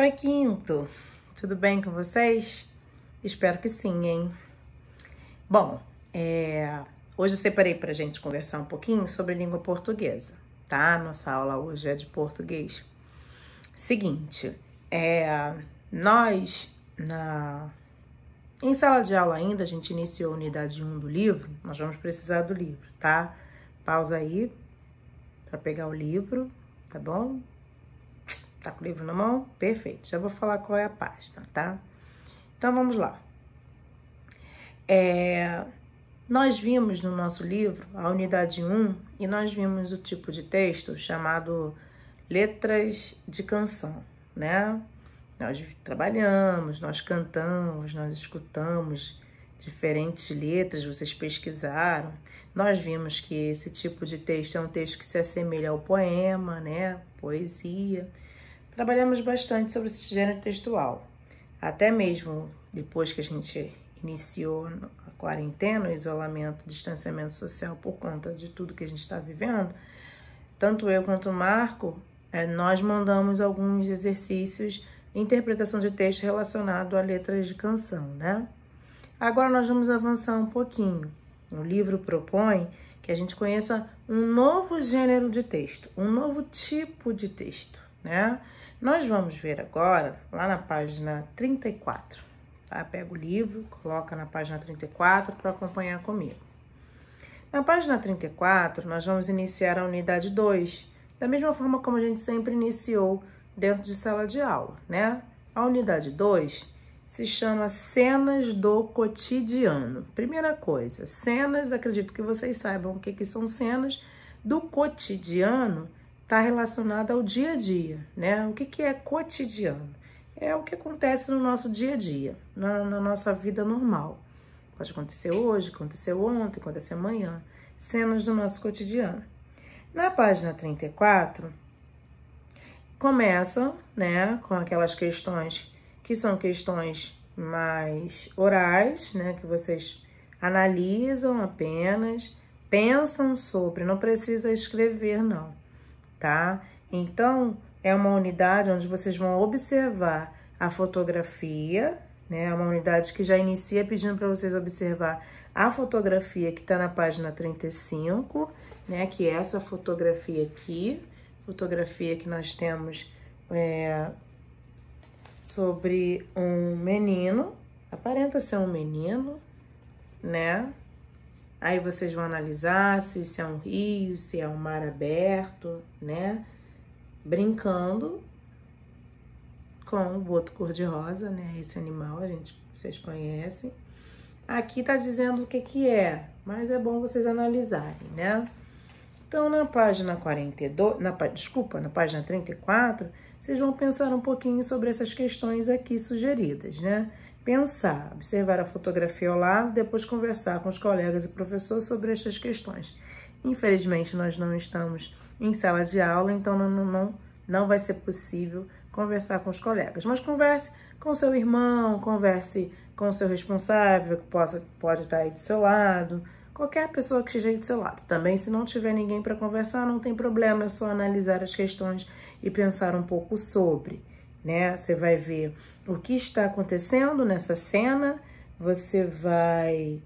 Oi, Quinto! Tudo bem com vocês? Espero que sim, hein? Bom, hoje eu separei pra gente conversar um pouquinho sobre língua portuguesa, tá? Nossa aula hoje é de português. Seguinte, em sala de aula ainda, a gente iniciou a unidade 1 do livro, nós vamos precisar do livro, tá? Pausa aí pra pegar o livro, tá bom? Tá com o livro na mão? Perfeito. Já vou falar qual é a página, tá? Então, vamos lá. Nós vimos no nosso livro, a unidade 1, e nós vimos o tipo de texto chamado letras de canção, né? Nós trabalhamos, nós cantamos, nós escutamos diferentes letras, vocês pesquisaram. Nós vimos que esse tipo de texto é um texto que se assemelha ao poema, né? Poesia. Trabalhamos bastante sobre esse gênero textual. Até mesmo depois que a gente iniciou a quarentena, o isolamento, o distanciamento social por conta de tudo que a gente está vivendo, tanto eu quanto o Marco, nós mandamos alguns exercícios de interpretação de texto relacionado a letras de canção, né? Agora nós vamos avançar um pouquinho. O livro propõe que a gente conheça um novo gênero de texto, um novo tipo de texto, né? Nós vamos ver agora, lá na página 34, tá? Pega o livro, coloca na página 34 para acompanhar comigo. Na página 34, nós vamos iniciar a unidade 2, da mesma forma como a gente sempre iniciou dentro de sala de aula, né? A unidade 2 se chama Cenas do Cotidiano. Primeira coisa, cenas, acredito que vocês saibam o que são cenas do cotidiano. Está relacionada ao dia a dia, né? O que é cotidiano? É o que acontece no nosso dia a dia, na nossa vida normal. Pode acontecer hoje, aconteceu ontem, aconteceu amanhã. Cenas do nosso cotidiano. Na página 34, começam, né, com aquelas questões que são questões mais orais, né, que vocês analisam apenas, pensam sobre, não precisa escrever, não. Tá? Então, é uma unidade onde vocês vão observar a fotografia, né? É uma unidade que já inicia pedindo para vocês observar a fotografia que está na página 35, né? Que é essa fotografia aqui, fotografia que nós temos sobre um menino, aparenta ser um menino, né? Aí vocês vão analisar se isso é um rio, se é um mar aberto, né? Brincando com o boto cor-de-rosa, né? Esse animal, vocês conhecem. Aqui tá dizendo o que é, mas é bom vocês analisarem, né? Então, na página 42, na página 34, vocês vão pensar um pouquinho sobre essas questões aqui sugeridas, né? Pensar, observar a fotografia ao lado, depois conversar com os colegas e professores sobre estas questões. Infelizmente, nós não estamos em sala de aula, então não vai ser possível conversar com os colegas. Mas converse com seu irmão, converse com o seu responsável, que pode estar aí do seu lado, qualquer pessoa que esteja aí do seu lado. Também, se não tiver ninguém para conversar, não tem problema, é só analisar as questões e pensar um pouco sobre, né? Você vai ver o que está acontecendo nessa cena, você vai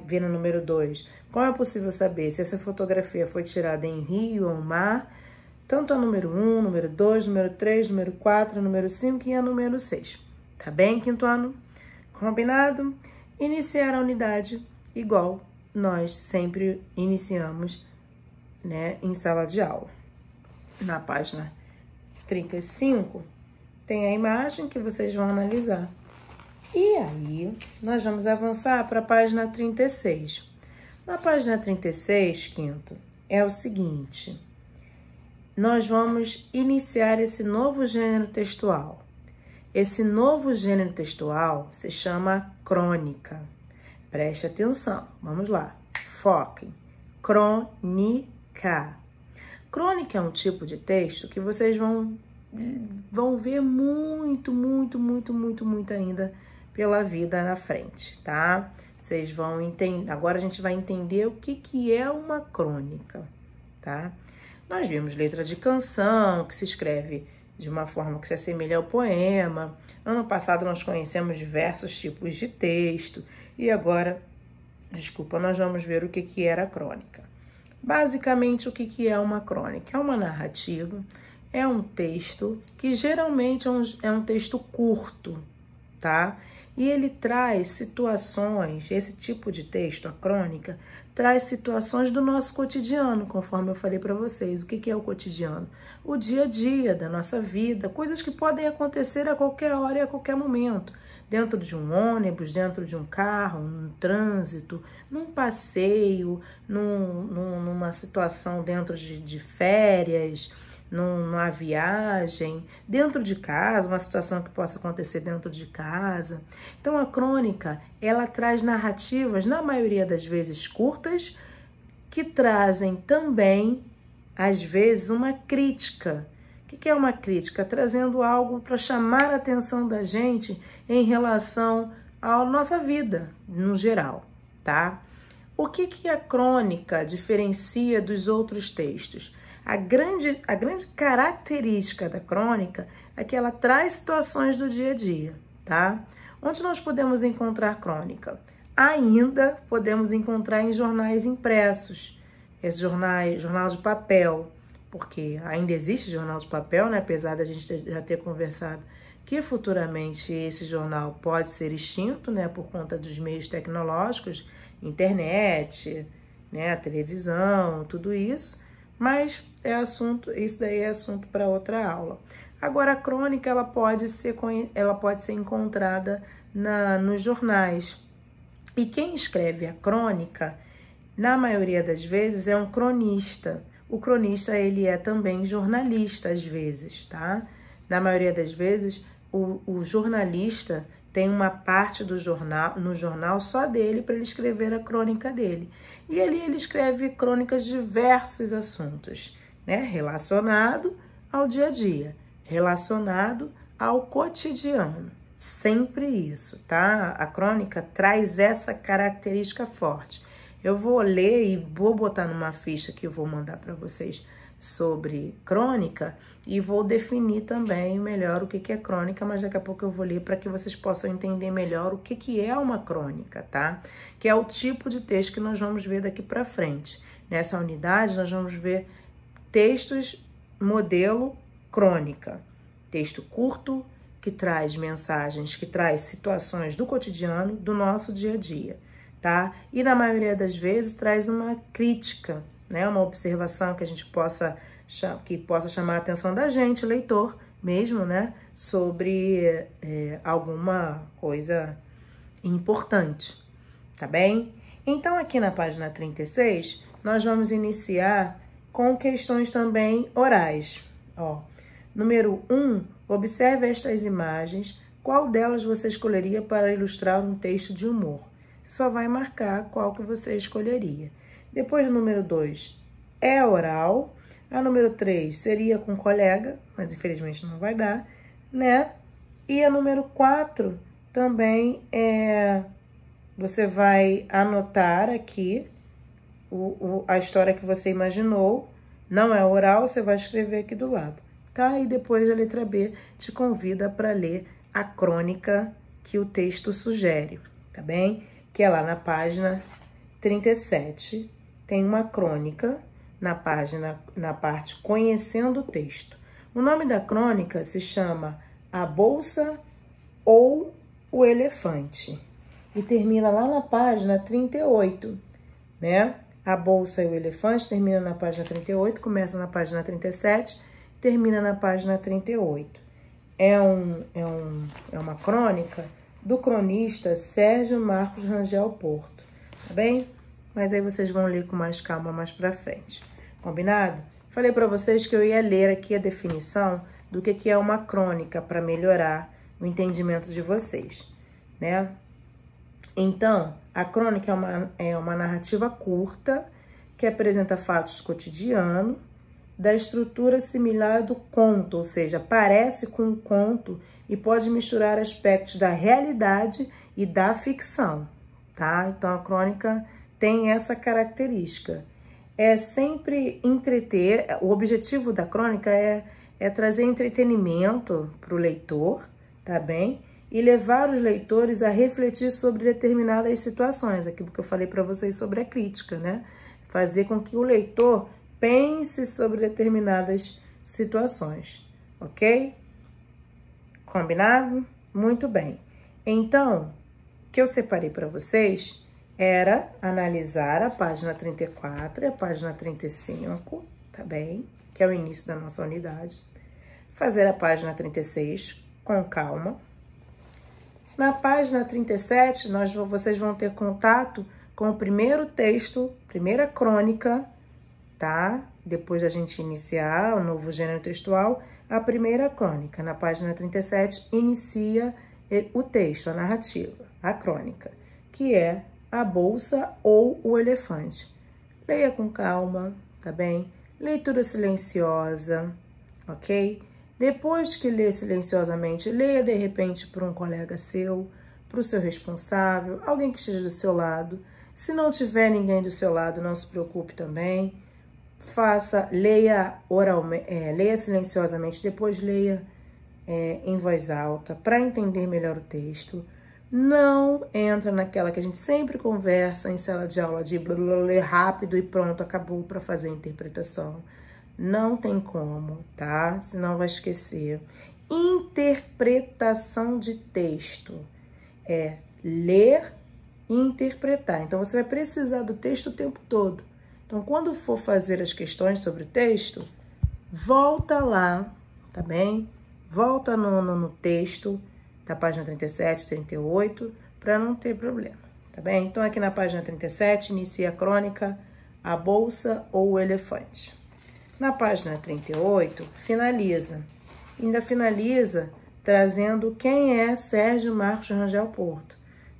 ver no número 2, como é possível saber se essa fotografia foi tirada em rio ou mar, tanto a número 1, número 2, número 3, número 4, número 5 e a número 6. Tá bem, quinto ano? Combinado? Iniciar a unidade igual nós sempre iniciamos, né, em sala de aula. Na página 35, tem a imagem que vocês vão analisar. E aí, nós vamos avançar para a página 36. Na página 36, quinto, é o seguinte. Nós vamos iniciar esse novo gênero textual. Esse novo gênero textual se chama crônica. Preste atenção, vamos lá. Foquem. Crônica. Crônica é um tipo de texto que vocês vão ver muito ainda pela vida na frente, tá? Vocês vão entender. Agora a gente vai entender o que é uma crônica, tá? Nós vimos letra de canção, que se escreve de uma forma que se assemelha ao poema. Ano passado nós conhecemos diversos tipos de texto e agora, nós vamos ver o que era a crônica. Basicamente, o que é uma crônica? É uma narrativa, é um texto que geralmente é um texto curto, tá? E ele traz situações, esse tipo de texto, a crônica, traz situações do nosso cotidiano, conforme eu falei para vocês. O que é o cotidiano? O dia a dia da nossa vida, coisas que podem acontecer a qualquer hora e a qualquer momento. Dentro de um ônibus, dentro de um carro, num trânsito, num passeio, numa situação dentro de férias, numa viagem, dentro de casa, uma situação que possa acontecer dentro de casa. Então, a crônica, ela traz narrativas, na maioria das vezes curtas, que trazem também, às vezes, uma crítica. O que é uma crítica? Trazendo algo para chamar a atenção da gente em relação à nossa vida, no geral, tá? O que a crônica diferencia dos outros textos? A grande característica da crônica é que ela traz situações do dia a dia, tá? Onde nós podemos encontrar crônica? Ainda podemos encontrar em jornais impressos, esse jornal de papel, porque ainda existe jornal de papel, né? Apesar da gente já ter conversado que futuramente esse jornal pode ser extinto, né? Por conta dos meios tecnológicos, internet, né? A televisão, tudo isso. Mas isso daí é assunto para outra aula. Agora, a crônica ela pode ser encontrada nos jornais. E quem escreve a crônica, na maioria das vezes, é um cronista. O cronista, ele é também jornalista, às vezes, tá? Na maioria das vezes, o jornalista tem uma parte no jornal só dele para ele escrever a crônica dele. E ali ele escreve crônicas de diversos assuntos, né? Relacionado ao dia a dia, relacionado ao cotidiano. Sempre isso, tá? A crônica traz essa característica forte. Eu vou ler e vou botar numa ficha que eu vou mandar para vocês sobre crônica e vou definir também melhor o que é crônica, mas daqui a pouco eu vou ler para que vocês possam entender melhor o que é uma crônica, tá? Que é o tipo de texto que nós vamos ver daqui para frente. Nessa unidade nós vamos ver textos modelo crônica, texto curto que traz mensagens, que traz situações do cotidiano, do nosso dia a dia, tá? E na maioria das vezes traz uma crítica, né, uma observação que a gente possa chamar a atenção da gente, leitor mesmo, né, sobre alguma coisa importante, tá bem? Então, aqui na página 36, nós vamos iniciar com questões também orais. Ó, número 1, observe estas imagens, qual delas você escolheria para ilustrar um texto de humor? Você só vai marcar qual que você escolheria. Depois do número 2, é oral. A número 3 seria com colega, mas infelizmente não vai dar, né? E a número 4 também você vai anotar aqui a história que você imaginou. Não é oral, você vai escrever aqui do lado, tá? E depois a letra B te convida para ler a crônica que o texto sugere, tá bem? Que é lá na página 37. Tem uma crônica na parte Conhecendo o Texto. O nome da crônica se chama A Bolsa ou o Elefante. E termina lá na página 38, né? A Bolsa e o Elefante termina na página 38, começa na página 37, termina na página 38. É uma crônica do cronista Sérgio Marcos Rangel Porto, tá bem? Mas aí vocês vão ler com mais calma mais pra frente. Combinado? Falei pra vocês que eu ia ler aqui a definição do que é uma crônica para melhorar o entendimento de vocês, né? Então, a crônica é uma narrativa curta que apresenta fatos cotidianos da estrutura similar do conto, ou seja, parece com um conto e pode misturar aspectos da realidade e da ficção, tá? Então, a crônica tem essa característica. é sempre entreter. O objetivo da crônica é trazer entretenimento para o leitor, tá bem? E levar os leitores a refletir sobre determinadas situações, aquilo que eu falei para vocês sobre a crítica, né? Fazer com que o leitor pense sobre determinadas situações, ok? Combinado? Muito bem. Então, o que eu separei para vocês era analisar a página 34 e a página 35, tá bem? Que é o início da nossa unidade. Fazer a página 36 com calma. Na página 37, vocês vão ter contato com o primeiro texto, primeira crônica, tá? Depois da gente iniciar o novo gênero textual, a primeira crônica. Na página 37, inicia o texto, a narrativa, a crônica, que é a bolsa ou o elefante. Leia com calma, tá bem? Leitura silenciosa, ok? Depois que lê silenciosamente, leia de repente para um colega seu, para o seu responsável, alguém que esteja do seu lado. Se não tiver ninguém do seu lado, não se preocupe também. Leia leia silenciosamente, depois leia em voz alta para entender melhor o texto. Não entra naquela que a gente sempre conversa em sala de aula de ler rápido e pronto, acabou para fazer a interpretação. Não tem como, tá? Senão vai esquecer. Interpretação de texto é ler e interpretar. Então, você vai precisar do texto o tempo todo. Então, quando for fazer as questões sobre o texto, volta lá, tá bem? Volta no texto da página 37, 38, para não ter problema, tá bem? Então, aqui na página 37, inicia a crônica, a bolsa ou o elefante. Na página 38, finaliza. Ainda finaliza trazendo quem é Sérgio Marcos Rangel Porto,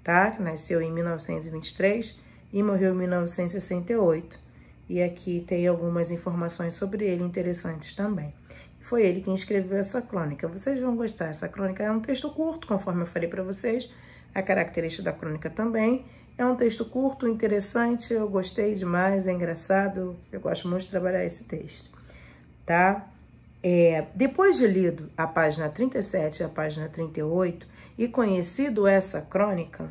tá? Que nasceu em 1923 e morreu em 1968. E aqui tem algumas informações sobre ele interessantes também. Foi ele quem escreveu essa crônica. Vocês vão gostar. Essa crônica é um texto curto, conforme eu falei para vocês. A característica da crônica também. É um texto curto, interessante, eu gostei demais, é engraçado. Eu gosto muito de trabalhar esse texto, tá? Depois de lido a página 37 e a página 38 e conhecido essa crônica,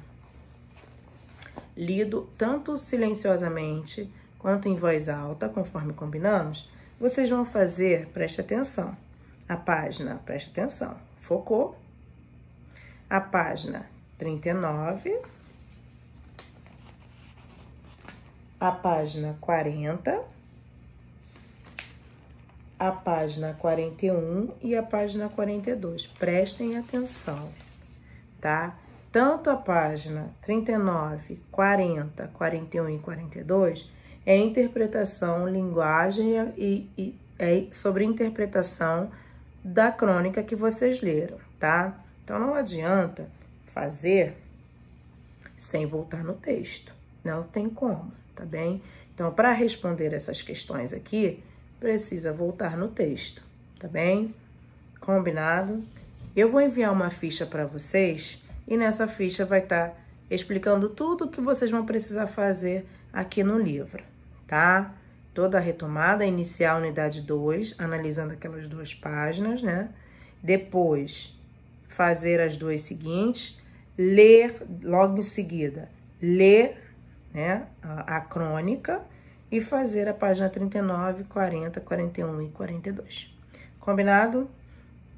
lido tanto silenciosamente quanto em voz alta, conforme combinamos, vocês vão fazer, preste atenção, a página, preste atenção, focou? A página 39, a página 40, a página 41 e a página 42. Prestem atenção, tá? Tanto a página 39, 40, 41 e 42 é interpretação, linguagem e sobre interpretação da crônica que vocês leram, tá? Então, não adianta fazer sem voltar no texto. Não tem como, tá bem? Então, para responder essas questões aqui, precisa voltar no texto, tá bem? Combinado? Eu vou enviar uma ficha para vocês e nessa ficha vai estar explicando tudo o que vocês vão precisar fazer aqui no livro, tá? Toda a retomada, iniciar a unidade 2, analisando aquelas 2 páginas, né? Depois, fazer as 2 seguintes, ler logo em seguida, ler, né, a crônica e fazer a página 39, 40, 41 e 42. Combinado?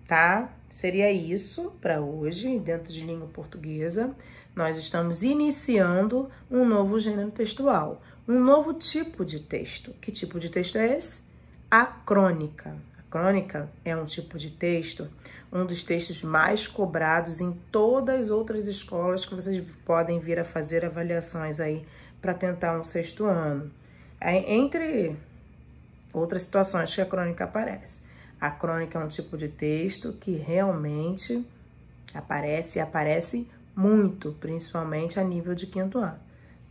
Tá? Seria isso para hoje, dentro de língua portuguesa. Nós estamos iniciando um novo gênero textual, um novo tipo de texto. Que tipo de texto é esse? A crônica. A crônica é um tipo de texto, um dos textos mais cobrados em todas as outras escolas que vocês podem vir a fazer avaliações aí para tentar um 6º ano. Entre outras situações que a crônica aparece. A crônica é um tipo de texto que realmente aparece muito, principalmente a nível de 5º ano,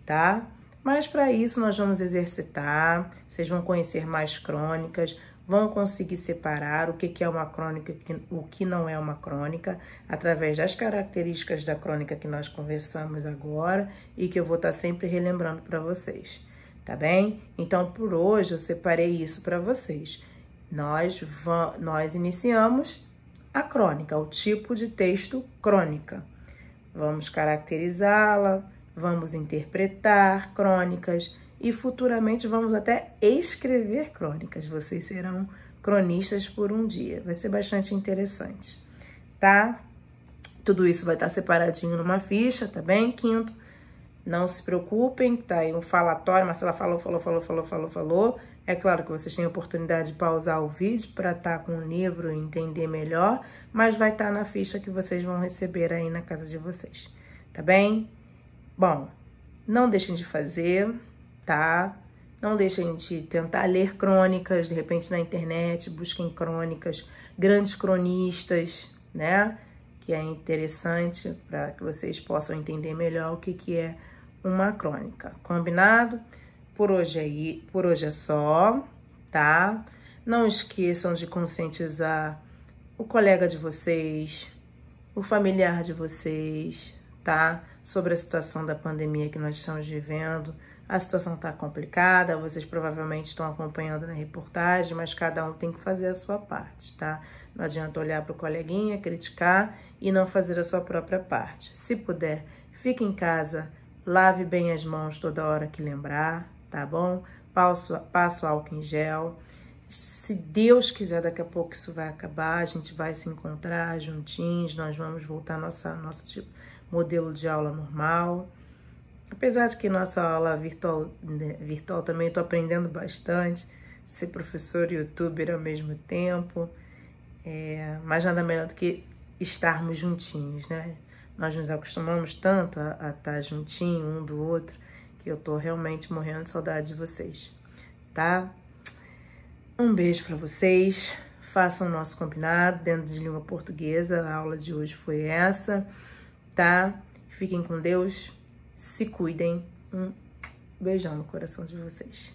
tá? Mas para isso nós vamos exercitar, vocês vão conhecer mais crônicas, vão conseguir separar o que é uma crônica e o que não é uma crônica, através das características da crônica que nós conversamos agora e que eu vou estar sempre relembrando para vocês. tá bem? Então, por hoje, eu separei isso para vocês. Nós iniciamos a crônica, o tipo de texto crônica. Vamos caracterizá-la, vamos interpretar crônicas e futuramente vamos até escrever crônicas. Vocês serão cronistas por um dia. Vai ser bastante interessante, tá? Tudo isso vai estar separadinho numa ficha, tá bem? Quinto, não se preocupem, tá aí um falatório, Marcela falou. É claro que vocês têm a oportunidade de pausar o vídeo para estar com o livro e entender melhor, mas vai estar na ficha que vocês vão receber aí na casa de vocês, tá bem? Bom, não deixem de fazer, tá? Não deixem de tentar ler crônicas, de repente na internet, busquem crônicas, grandes cronistas, né? Que é interessante para que vocês possam entender melhor o que é uma crônica. Combinado? Por hoje é só, tá? Não esqueçam de conscientizar o colega de vocês, o familiar de vocês, tá? Sobre a situação da pandemia que nós estamos vivendo. A situação tá complicada, vocês provavelmente estão acompanhando na reportagem, mas cada um tem que fazer a sua parte, tá? Não adianta olhar para o coleguinha, criticar e não fazer a sua própria parte. Se puder, fique em casa, lave bem as mãos toda hora que lembrar, tá bom? Passo álcool em gel. Se Deus quiser, daqui a pouco isso vai acabar, a gente vai se encontrar juntinhos, nós vamos voltar ao nosso tipo, modelo de aula normal. Apesar de que nossa aula virtual também estou aprendendo bastante, ser professor e youtuber ao mesmo tempo, mas nada melhor do que estarmos juntinhos, né? Nós nos acostumamos tanto a estar juntinho um do outro, que eu tô realmente morrendo de saudade de vocês, tá? Um beijo para vocês, façam o nosso combinado dentro de língua portuguesa, a aula de hoje foi essa, tá? Fiquem com Deus, se cuidem, um beijão no coração de vocês.